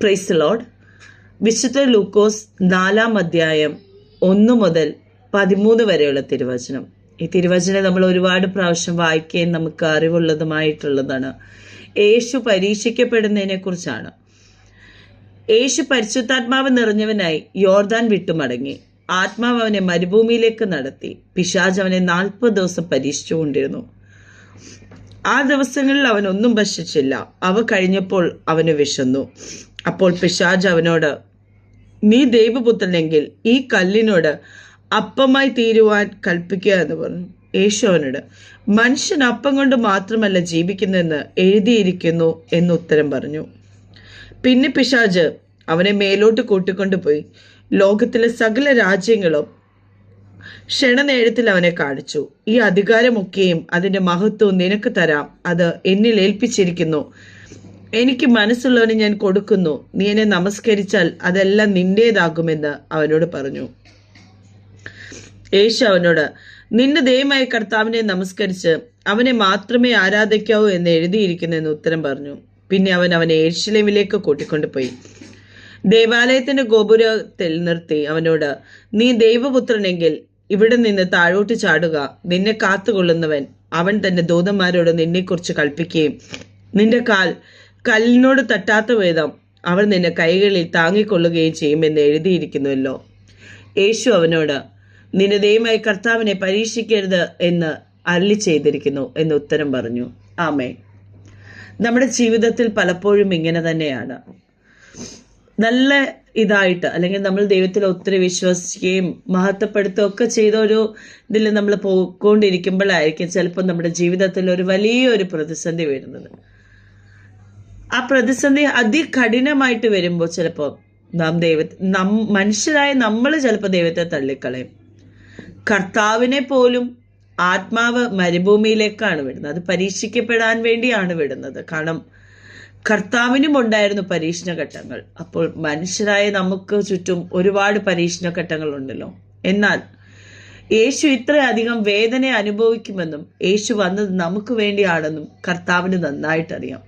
Praise Lord. വിശുദ്ധ ലൂക്കോസ് 4-ാം അധ്യായം 1 മുതൽ 13 വരെയുള്ള തിരുവചനം. ഈ തിരുവചനം നമ്മൾ ഒരുപാട് പ്രാവശ്യം വായിക്കുകയും നമുക്ക് അറിവുള്ളതുമായിട്ടുള്ളതാണ്. യേശു പരീക്ഷിക്കപ്പെടുന്നതിനെ കുറിച്ചാണ്. യേശു പരിശുദ്ധാത്മാവ് നിറഞ്ഞവനായി യോർദാൻ വിട്ടുമടങ്ങി. ആത്മാവ് അവനെ മരുഭൂമിയിലേക്ക് നടത്തി. പിശാച് അവനെ 40 ദിവസം പരീക്ഷിച്ചുകൊണ്ടിരുന്നു. ആ ദിവസങ്ങളിൽ അവൻ ഒന്നും ഭക്ഷിച്ചില്ല. അവ കഴിഞ്ഞപ്പോൾ അവന് വിശന്നു. അപ്പോൾ പിശാച് അവനോട്, നീ ദൈവപുത്രനെങ്കിൽ ഈ കല്ലിനോട് അപ്പമായി തീരുവാൻ കൽപ്പിക്കുക എന്ന് പറഞ്ഞു. യേശു അവനോട്, മനുഷ്യൻ അപ്പം കൊണ്ട് മാത്രമല്ല ജീവിക്കുന്നതെന്ന് എഴുതിയിരിക്കുന്നു എന്ന് ഉത്തരം പറഞ്ഞു. പിന്നെ പിശാച് അവനെ മേലോട്ട് കൂട്ടിക്കൊണ്ടുപോയി ലോകത്തിലെ സകല രാജ്യങ്ങളും ക്ഷണനേരത്തിൽ അവനെ കാണിച്ചു. ഈ അധികാരമൊക്കെയും അതിന്റെ മഹത്വവും നിനക്ക് തരാം. അത് എന്നിൽ ഏൽപ്പിച്ചിരിക്കുന്നു. എനിക്ക് മനസ്സുള്ളവന് ഞാൻ കൊടുക്കുന്നു. നീ എന്നെ നമസ്കരിച്ചാൽ അതെല്ലാം നിന്റേതാകുമെന്ന് അവനോട് പറഞ്ഞു. യേശു അവനോട്, നിന്റെ ദൈവമായ കർത്താവിനെ നമസ്കരിച്ച് അവനെ മാത്രമേ ആരാധിക്കാവൂ എന്ന് എഴുതിയിരിക്കുന്നു എന്ന് ഉത്തരം പറഞ്ഞു. പിന്നെ അവനെ യെരൂശലേമിലേക്ക് കൂട്ടിക്കൊണ്ടുപോയി ദേവാലയത്തിന്റെ ഗോപുരത്തിൽ നിർത്തി അവനോട്, നീ ദൈവപുത്രനെങ്കിൽ ഇവിടെ നിന്ന് താഴോട്ട് ചാടുക. നിന്നെ കാത്തുകൊള്ളുന്നവൻ അവൻ തന്റെ ദൂതന്മാരോട് നിന്നെക്കുറിച്ച് കൽപ്പിക്കുകയും നിന്റെ കാൽ കല്ലിനോട് തട്ടാത്ത വിധം അവർ നിന്നെ കൈകളിൽ താങ്ങിക്കൊള്ളുകയും ചെയ്യുമെന്ന് എഴുതിയിരിക്കുന്നുവല്ലോ. യേശു അവനോട്, നിന്റെ ദൈവമായ കർത്താവിനെ പരീക്ഷിക്കരുത് എന്ന് അരുളി ചെയ്തിരിക്കുന്നു എന്ന് ഉത്തരം പറഞ്ഞു. ആമേൻ. നമ്മുടെ ജീവിതത്തിൽ പലപ്പോഴും ഇങ്ങനെ തന്നെയാണ്. നല്ല ഇതായിട്ട്, അല്ലെങ്കിൽ നമ്മൾ ദൈവത്തിൽ ഒത്തിരി വിശ്വസിക്കുകയും മഹത്വപ്പെടുത്തുകയും ഒക്കെ ചെയ്ത ഒരു ഇതിൽ നമ്മൾ പോയിക്കൊണ്ടിരിക്കുമ്പോഴായിരിക്കും ചിലപ്പോൾ നമ്മുടെ ജീവിതത്തിൽ ഒരു വലിയൊരു പ്രതിസന്ധി വരുന്നത്. ആ പ്രതിസന്ധി അതികഠിനമായിട്ട് വരുമ്പോൾ ചിലപ്പോൾ മനുഷ്യരായ നമ്മൾ ചിലപ്പോൾ ദൈവത്തെ തള്ളിക്കളയും. കർത്താവിനെ പോലും ആത്മാവ് മരുഭൂമിയിലേക്കാണ് വിടുന്നത്. അത് പരീക്ഷിക്കപ്പെടാൻ വേണ്ടിയാണ് വിടുന്നത്. കാരണം കർത്താവിനും ഉണ്ടായിരുന്നു പരീക്ഷണ ഘട്ടങ്ങൾ. അപ്പോൾ മനുഷ്യരായ നമുക്ക് ചുറ്റും ഒരുപാട് പരീക്ഷണ ഘട്ടങ്ങൾ ഉണ്ടല്ലോ. എന്നാൽ യേശു ഇത്രയധികം വേദന അനുഭവിക്കുമെന്നും യേശു വന്നത് നമുക്ക് വേണ്ടിയാണെന്നും കർത്താവിന് നന്നായിട്ടറിയാം.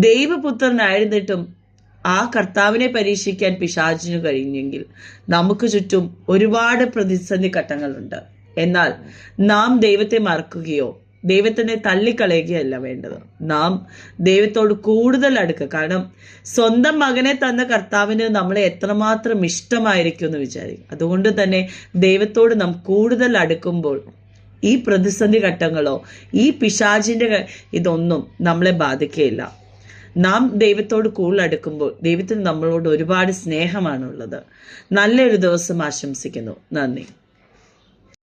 ദൈവപുത്രനായിരുന്നിട്ടും ആ കർത്താവിനെ പരീക്ഷിക്കാൻ പിശാചിന് കഴിഞ്ഞെങ്കിൽ നമുക്ക് ചുറ്റും ഒരുപാട് പ്രതിസന്ധി ഘട്ടങ്ങളുണ്ട്. എന്നാൽ നാം ദൈവത്തെ മറക്കുകയോ ദൈവത്തിനെ തള്ളിക്കളയുകയല്ല വേണ്ടത്. നാം ദൈവത്തോട് കൂടുതൽ അടുക്കുക. കാരണം സ്വന്തം മകനെ തന്ന കർത്താവിന് നമ്മളെ എത്രമാത്രം ഇഷ്ടമായിരിക്കും എന്ന് വിചാരിക്കും. അതുകൊണ്ട് തന്നെ ദൈവത്തോട് നാം കൂടുതൽ അടുക്കുമ്പോൾ ഈ പ്രതിസന്ധി ഘട്ടങ്ങളോ ഈ പിശാചിന്റെ ഇതൊന്നും നമ്മളെ ബാധിക്കുകയില്ല. നാം ദൈവത്തോട് കൂടുതൽ അടുക്കുമ്പോൾ ദൈവത്തിന് നമ്മളോട് ഒരുപാട് സ്നേഹമാണുള്ളത്. നല്ലൊരു ദിവസം ആശംസിക്കുന്നു. നന്ദി.